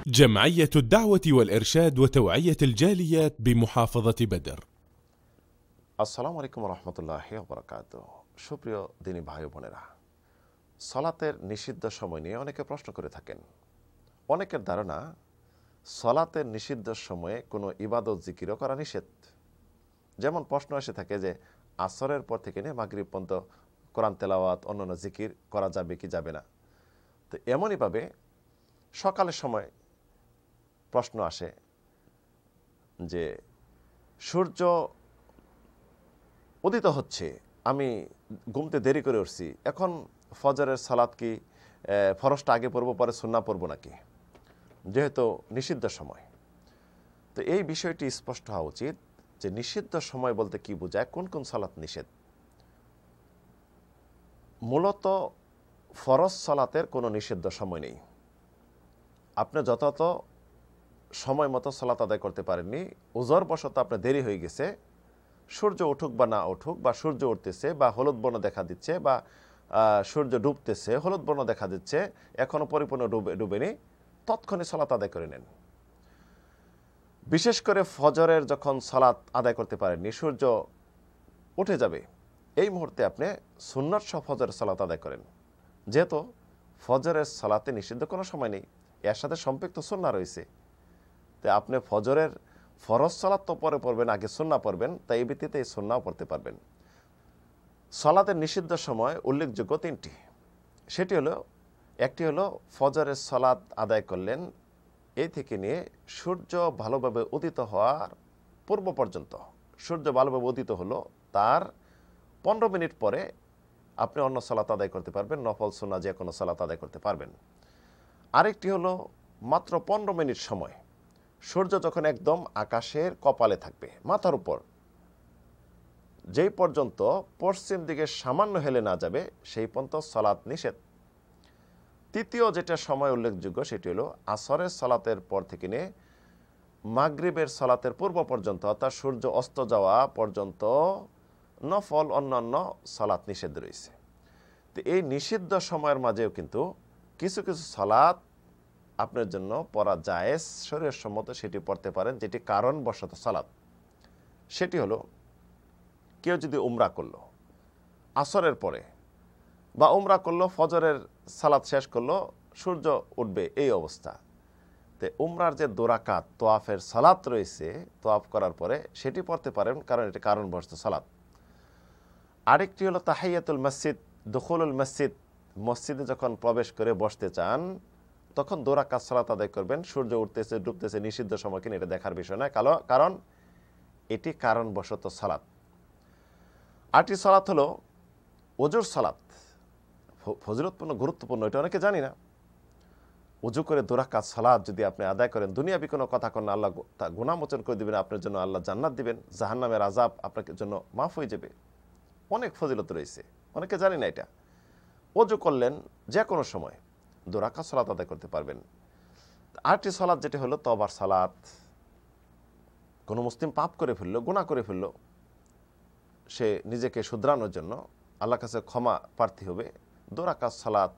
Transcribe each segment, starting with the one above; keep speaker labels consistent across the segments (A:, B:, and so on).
A: جمعية الدعوة والإرشاد وتوعية الجاليات بمحافظة بدر।
B: আসসালামু আলাইকুম রহমতুল্লাহি ওয়া বারাকাতুহু। সুপ্রিয় দিনী ভাই ও বোনেরা, সালাতের নিষিদ্ধ সময় নিয়ে অনেকে প্রশ্ন করে থাকেন। অনেকের ধারণা সালাতের নিষিদ্ধ সময়ে কোনো ইবাদত জিকিরও করা নিষেধ। যেমন প্রশ্ন এসে থাকে যে আসরের পর থেকে নিয়ে মাগরিব পর্যন্ত কোরআন তেলাওয়াত অন্যান্য জিকির করা যাবে কি যাবে না। তো এমনইভাবে সকালের সময় প্রশ্ন আসে যে সূর্য উদিত হচ্ছে, আমি ঘুমতে দেরি করে উঠছি, এখন ফজরের সালাত কি ফরজটা আগে পড়বো পরে সুন্নাহ পড়বো নাকি, যেহেতু নিষিদ্ধ সময়। তো এই বিষয়টি স্পষ্ট হওয়া উচিত যে নিষিদ্ধ সময় বলতে কি বোঝায়, কোন কোন সালাত নিষেধ। মূলত ফরজ সালাতের কোনো নিষিদ্ধ সময় নেই। আপনি যথাযথ সময় মতো সালাত আদায় করতে পারেননি, ওজর বশত আপনার দেরি হয়ে গেছে, সূর্য উঠুক বা না উঠুক, বা সূর্য উঠতেছে বা হলুদ বর্ণ দেখা দিচ্ছে, বা সূর্য ডুবতেছে হলুদ বর্ণ দেখা দিচ্ছে, এখনও পরিপূর্ণ ডুবেনি, তৎক্ষণিক সালাত আদায় করে নেন। বিশেষ করে ফজরের যখন সালাত আদায় করতে পারেননি, সূর্য উঠে যাবে, এই মুহূর্তে আপনি সুন্নাত সহ ফজরের সালাত আদায় করেন। যেহেতু ফজরের সালাতে নিষিদ্ধ কোনো সময় নেই, এর সাথে সম্পৃক্ত সুন্নাহ রয়েছে, তাই আপনি ফজরের ফরজ সালাত তো পরে পড়বেন, আগে সুন্নাহ পড়বেন, তাই এই ভিত্তিতে এই সুন্নাহও পড়তে পারবেন। সালাতের নিষিদ্ধ সময় উল্লেখযোগ্য তিনটি। সেটি হলো, একটি হলো ফজরের সালাত আদায় করলেন, এই থেকে নিয়ে সূর্য ভালোভাবে উদিত হওয়ার পূর্ব পর্যন্ত। সূর্য ভালোভাবে উদিত হলো, তার 15 মিনিট পরে আপনি অন্য সালাত আদায় করতে পারবেন, নফল সুন্নাহ যে কোনো সালাত আদায় করতে পারবেন। আরেকটি হলো মাত্র 15 মিনিট সময়, সূর্য যখন একদম আকাশের কপালে থাকবে মাথার উপর, যেই পর্যন্ত পশ্চিম দিকে সামান্য হেলে না যাবে সেই পর্যন্ত সালাত নিষেধ। তৃতীয় যেটা সময় উল্লেখযোগ্য সেটি হলো আসরের সালাতের পর থেকে নিয়ে মাগরিবের সালাতের পূর্ব পর্যন্ত, অর্থাৎ সূর্য অস্ত যাওয়া পর্যন্ত নফল অন্যান্য সালাত নিষেধ রয়েছে। তো এই নিষিদ্ধ সময়ের মাঝেও কিন্তু কিছু কিছু সালাত আপনার জন্য পড়া জায়েজ, শরীয়ত সম্মত, সেটি পড়তে পারেন, যেটি কারণবশত সালাত। সেটি হলো, কেউ যদি উমরা করলো আসরের পরে, বা উমরা করলো ফজরের সালাত শেষ করলো, সূর্য উঠবে এই অবস্থা, তো উমরার যে 2 রাকাত তোয়াফের সালাত রয়েছে, তোয়াফ করার পরে সেটি পড়তে পারেন, কারণ এটি কারণবশত সালাত। আরেকটি হলো তাহিয়াতুল মসজিদ, দুখুলুল মসজিদ, মসজিদে যখন প্রবেশ করে বসতে চান তখন 2 রাকাত সালাত আদায় করবেন। সূর্য উঠতেছে ডুবতেছে নিষিদ্ধ সময় কিনা এটা দেখার বিষয় নয়, কারণ এটি কারণবশত সালাত। আরেকটি সালাত হলো ওজুর সালাত, ফজিলতপূর্ণ, গুরুত্বপূর্ণ, এটা অনেকে জানি না। ওজু করে 2 রাকাত সালাত যদি আপনি আদায় করেন, দুনিয়াবি কোনো কথা কন, আল্লাহ তা গুনাহ মোচন করে দিবেন, আপনার জন্য আল্লাহ জান্নাত দিবেন, জাহান্নামের আযাব আপনার জন্য মাফ হয়ে যাবে। অনেক ফজিলত রয়েছে, অনেকে জানি না এটা। ওজু করলেন যে কোনো সময় 2 রাকাত সালাত আদায় করতে পারবেন। আরেকটি সালাত যেটি হলো তওবার সালাত, কোনো মুসলিম পাপ করে ফেললো, গুনাহ করে ফেললো, সে নিজেকে শুধরানোর জন্য আল্লাহর কাছে ক্ষমা প্রার্থী হবে, 2 রাকাত সালাত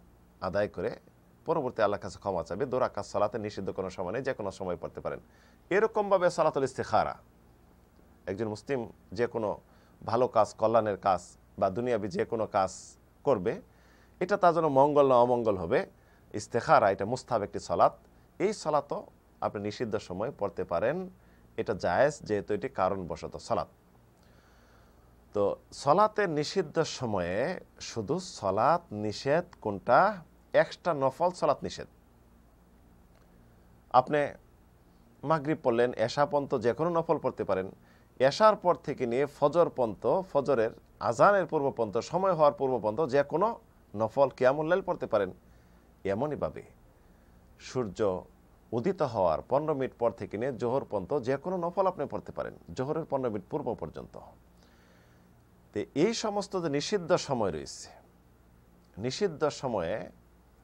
B: আদায় করে পরবর্তী আল্লাহর কাছে ক্ষমা চাবে। 2 রাকাত সালাতে নিষিদ্ধ কোনো সময় নেই, যে কোনো সময় পড়তে পারেন। এরকমভাবে সালাতুল ইস্তিখারা, একজন মুসলিম যে কোনো ভালো কাজ, কল্যাণের কাজ বা দুনিয়াবি যে কোনো কাজ করবে, এটা তার জন্য মঙ্গল না অমঙ্গল হবে, ইস্তেখারা এটা মুস্তাহাব একটি সালাত, এই সালাতও আপনি নিষিদ্ধ সময় পড়তে পারেন, এটা জায়েজ, যেহেতু এটি কারণবশত সালাত। তো সালাতের নিষিদ্ধ সময়ে শুধু সালাত নিষেধ কোনটা, এক্সট্রা নফল সালাত নিষেধ। আপনি মাগরিব পড়লেন, এশা পর্যন্ত যে কোনো নফল পড়তে পারেন, এশার পর থেকে নিয়ে ফজর পর্যন্ত, ফজরের আজানের পূর্ব পর্যন্ত, সময় হওয়ার পূর্ব পর্যন্ত যে কোনো নফল কিয়ামুল লাইল পড়তে পারেন। এমনইভাবে সূর্য উদিত হওয়ার 15 মিনিট পর থেকে নিয়ে জোহর পর্যন্ত যে কোনো নফল আপনি পড়তে পারেন, জোহরের 15 মিনিট পূর্ব পর্যন্ত। তো এই সমস্ত যে নিষিদ্ধ সময় রয়েছে, নিষিদ্ধ সময়ে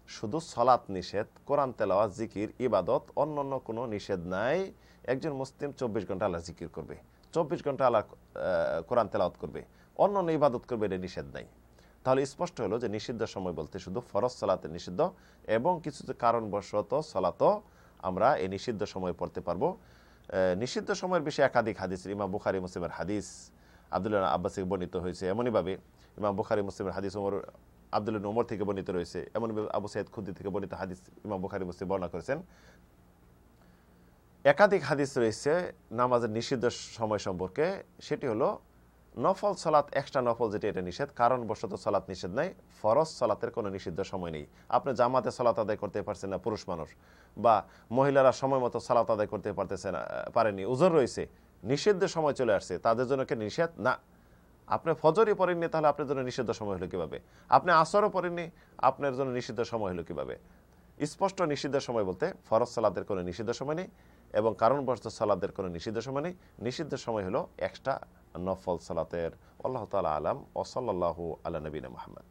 B: শুধু সালাত নিষেধ, কোরআন তেলাওয়াত, জিকির, ইবাদত, অন্যান্য কোনো নিষেধ নাই। একজন মুসলিম 24 ঘন্টা আল্লাহ জিকির করবে, 24 ঘন্টা আল্লাহ কোরআন তেলাওয়াত করবে, অন্যান্য ইবাদত করবে, এটা নিষেধ নাই। তাহলে স্পষ্ট হলো যে নিষিদ্ধ সময় বলতে শুধু ফরজ সালাতের নিষিদ্ধ, এবং কিছু কারণবশত সালাতও আমরা এই নিষিদ্ধ সময় পড়তে পারবো। নিষিদ্ধ সময়ের বিষয়ে একাধিক হাদিস ইমাম বুখারী মুসলিমের হাদিস আব্দুল্লাহ আব্বাস থেকে বর্ণিত হয়েছে, এমনইভাবে ইমাম বুখারী মুসলিমের হাদিস আব্দুল্লাহ ওমর থেকে বর্ণিত রয়েছে, এমনভাবে আবু সাইদ খুদরি থেকে বর্ণিত হাদিস ইমাম বুখারী মুসলিম বর্ণনা করেছেন। একাধিক হাদিস রয়েছে নামাজের নিষিদ্ধ সময় সম্পর্কে। সেটি হলো নফল সালাত, এক্সট্রা নফল যেটা, এটা নিষেধ। কারণবশত সালাত নিষেধ নাই, ফরজ সালাতের কোনো নিষিদ্ধ সময় নেই। আপনি জামাতে সালাত আদায় করতে পারছেন না পুরুষ মানুষ, বা মহিলারা সময় মতো সালাত আদায় করতে পারতেছে না, পারেনি, উজর রয়েছে, নিষিদ্ধ সময় চলে আসছে, তাদের জন্য কি নিষেধ না? আপনি ফজরই পড়েননি, তাহলে আপনার জন্য নিষিদ্ধ সময় হলো কিভাবে? আপনি আসরও পড়েননি, আপনার জন্য নিষিদ্ধ সময় হলো কিভাবে? স্পষ্ট নিষিদ্ধ সময় বলতে ফরজ সালাতের কোনো নিষিদ্ধ সময় নেই এবং কারণবশত সালাতের কোনো নিষিদ্ধ সময় নেই। নিষিদ্ধ সময় হলো এক্সট্রা নফল সালাতের। আল্লাহ তাআলা আলাম। ওয়া সাল্লাল্লাহু আলা নবিনা মুহাম্মদ।